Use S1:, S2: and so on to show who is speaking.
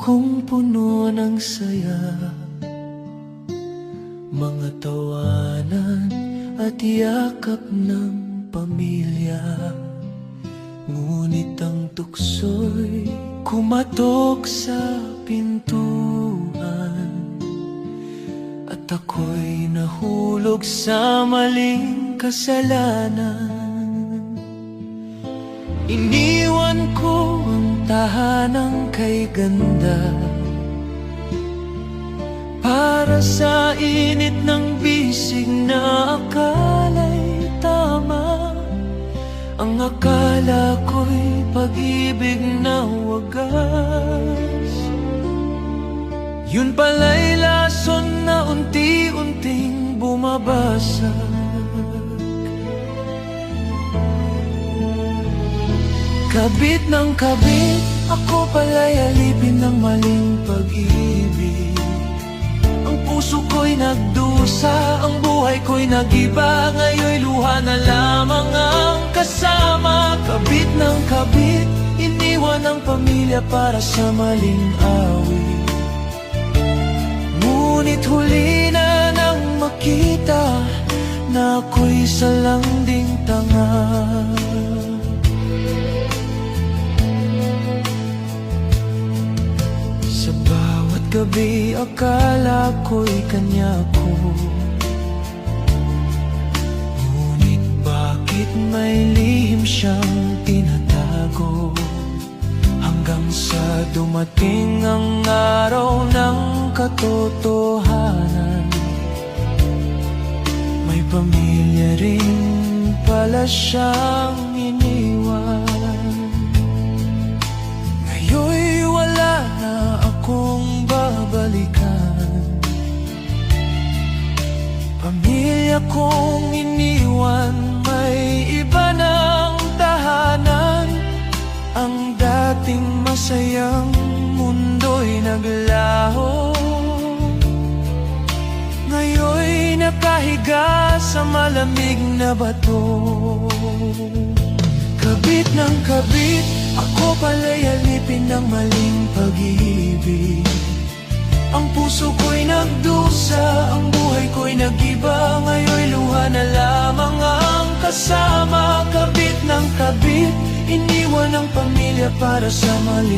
S1: kong puno ng saya, mga tawanan at yakap ng pamilya. Ngunit ang tukso'y kumatok sa pintuan, at ako'y nahulog sa maling kasalanan. Iniwan ko ang tahanang kay ganda para sa init ng bisig na akala'y tama. Ang akala ko'y pag-ibig na wagas, yun pala'y lason na unti-unting bumabasag. Kabit ng kabit, ako pala'y alipin ng maling pag-ibig. Ang puso ko'y nagdusa, ang buhay ko'y nag-iba. Ngayon'y luha na lamang ang kasama. Kabit ng kabit, iniwan ang pamilya para sa maling awit. Ngunit huli na nang makita na ako'y salanding tanga. Sa bawat gabi akala ko'y kanya ko, ngunit bakit may lihim siyang tinatago? Hanggang sa dumating ang araw ng katotohanan, may pamilya rin pala siyang iniwan. Ngayon'y wala na akong babalikan, pamilya kong iniwan, may iba ng tahanan. Ang dating masayang mundo'y naglaho, ngayon'y nakahiga sa malamig na bato. Kabit ng kabit, ako pala'y alipin ng maling pag-ibig. Ang puso ko'y nagdusa, ang buhay ko'y nag-iba. Ngayon'y luha na lamang ang kasama. Kabit ng kabit, iniwan ang pamilya para sa mali.